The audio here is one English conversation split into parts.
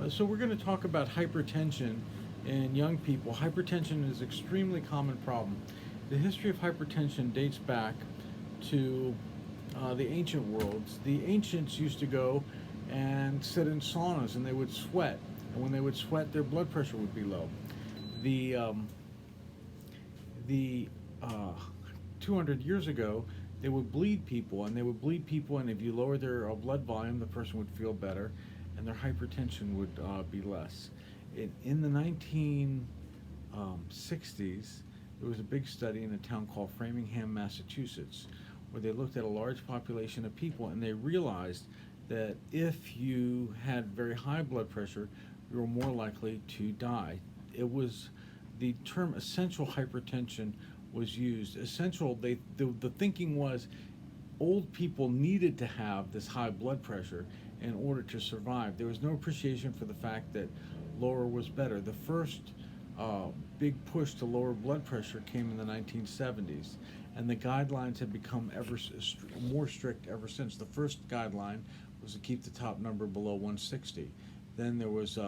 So we're going to talk about hypertension in young people. Hypertension is an extremely common problem. The history of hypertension dates back to the ancient worlds. The ancients used to go and sit in saunas and they would sweat. And when they would sweat, their blood pressure would be low. The the 200 years ago, they would bleed people, and they would bleed people, and if you lower their blood volume, the person would feel better, and their hypertension would be less. In the 1960s, there was a big study in a town called Framingham, Massachusetts, where they looked at a large population of people, and they realized that if you had very high blood pressure, you were more likely to die. It was the term essential hypertension was used. Essential, the thinking was old people needed to have this high blood pressure in order to survive. There was no appreciation for the fact that lower was better. The first big push to lower blood pressure came in the 1970s, and the guidelines have become more strict ever since. The first guideline was to keep the top number below 160. Then there was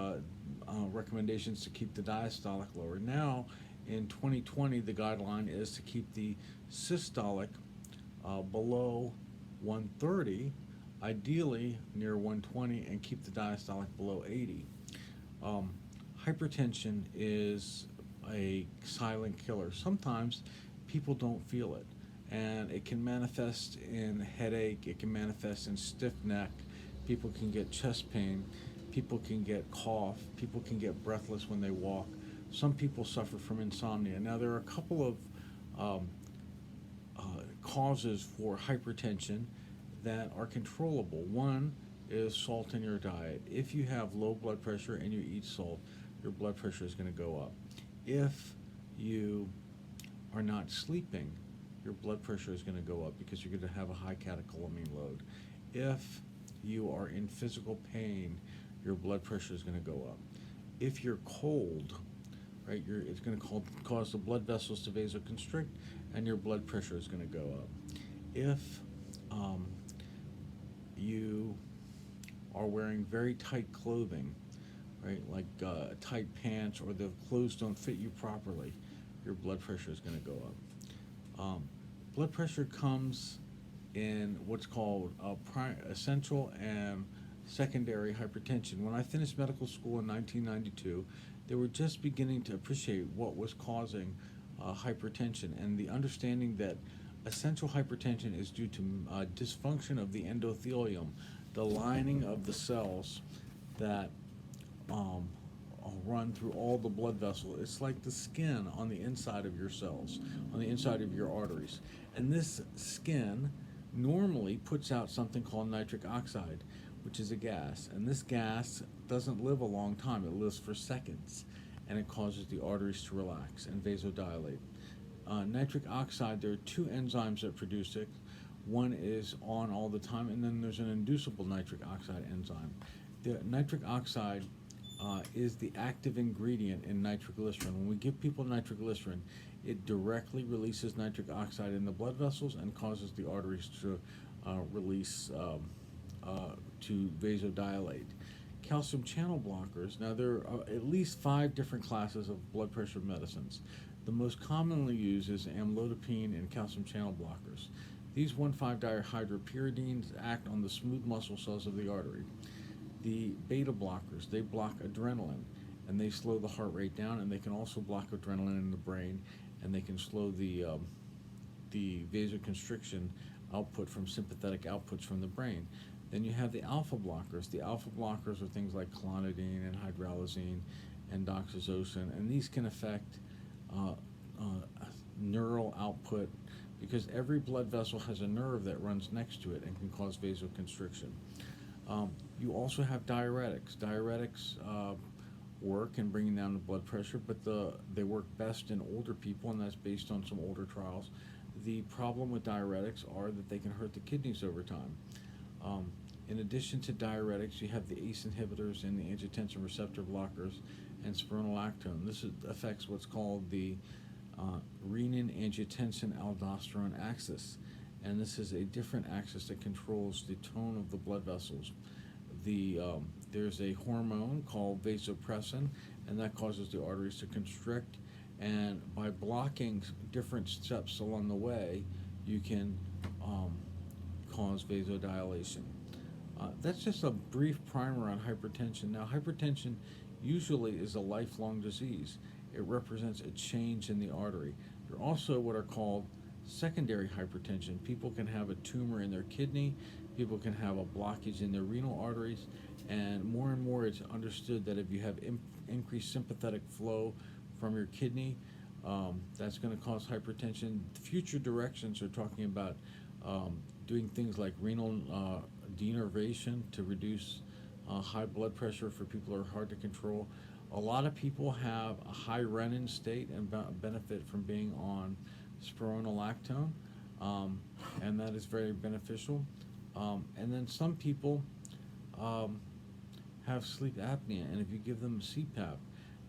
recommendations to keep the diastolic lower. Now, in 2020, the guideline is to keep the systolic below 130, ideally near 120, and keep the diastolic below 80. Um, Hypertension is a silent killer. Sometimes people don't feel it, and it can manifest in headache, it can manifest in stiff neck, people can get chest pain, people can get cough, people can get breathless when they walk. Some people suffer from insomnia. Now, there are a couple of um, causes for hypertension that are controllable. One is salt in your diet. If you have low blood pressure and you eat salt, your blood pressure is going to go up. If you are not sleeping, your blood pressure is going to go up because you're going to have a high catecholamine load. If you are in physical pain, your blood pressure is going to go up. If you're cold, right, it's going to cause the blood vessels to vasoconstrict, and your blood pressure is going to go up. If you are wearing very tight clothing, right, like tight pants, or the clothes don't fit you properly, your blood pressure is going to go up. Blood pressure comes in what's called essential and secondary hypertension. When I finished medical school in 1992, they were just beginning to appreciate what was causing hypertension, and the understanding that essential hypertension is due to dysfunction of the endothelium, the lining of the cells that um, run through all the blood vessels. It's like the skin on the inside of your cells, on the inside of your arteries. And this skin normally puts out something called nitric oxide, which is a gas. And this gas doesn't live a long time, it lives for seconds, and it causes the arteries to relax and vasodilate. Nitric oxide, there are two enzymes that produce it. One is on all the time, and then there's an inducible nitric oxide enzyme. The nitric oxide is the active ingredient in nitroglycerin. When we give people nitroglycerin, it directly releases nitric oxide in the blood vessels and causes the arteries to release to vasodilate. Calcium channel blockers, now there are at least 5 different classes of blood pressure medicines. The most commonly used is amlodipine and calcium channel blockers. These 1,5-dihydropyridines act on the smooth muscle cells of the artery. The beta blockers, they block adrenaline, and they slow the heart rate down, and they can also block adrenaline in the brain, and they can slow the vasoconstriction output from sympathetic outputs from the brain. Then you have the alpha blockers. The alpha blockers are things like clonidine and hydralazine and doxazosin, and these can affect neural output because every blood vessel has a nerve that runs next to it and can cause vasoconstriction. You also have diuretics. Diuretics work in bringing down the blood pressure, but they work best in older people, and that's based on some older trials. The problem with diuretics are that they can hurt the kidneys over time. In addition to diuretics, you have the ACE inhibitors and the angiotensin receptor blockers and spironolactone. This affects what's called the renin-angiotensin-aldosterone axis, and this is a different axis that controls the tone of the blood vessels. The there's a hormone called vasopressin, and that causes the arteries to constrict. And by blocking different steps along the way, you can cause vasodilation. That's just a brief primer on hypertension. Now, hypertension usually is a lifelong disease. It represents a change in the artery. There are also what are called secondary hypertension. People can have a tumor in their kidney, people can have a blockage in their renal arteries, and more it's understood that if you have increased sympathetic flow from your kidney, that's going to cause hypertension. Future directions are talking about doing things like renal denervation to reduce high blood pressure for people who are hard to control. A lot of people have a high renin state and benefit from being on spironolactone, and that is very beneficial. And then some people have sleep apnea, and if you give them CPAP,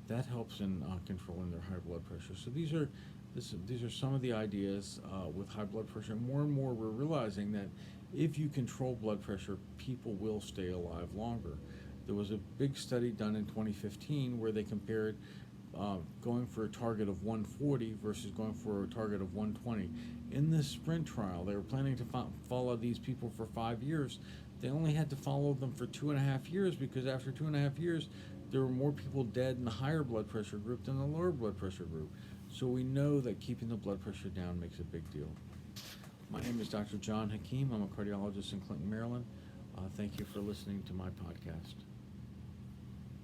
that helps in controlling their high blood pressure. So these are some of the ideas with high blood pressure. More and more we're realizing that if you control blood pressure, people will stay alive longer. There was a big study done in 2015 where they compared going for a target of 140 versus going for a target of 120. In this sprint trial, they were planning to follow these people for 5 years. They only had to follow them for 2.5 years, because after 2.5 years, there were more people dead in the higher blood pressure group than the lower blood pressure group. So we know that keeping the blood pressure down makes a big deal. My name is Dr. John Hakim. I'm a cardiologist in Clinton, Maryland. Thank you for listening to my podcast.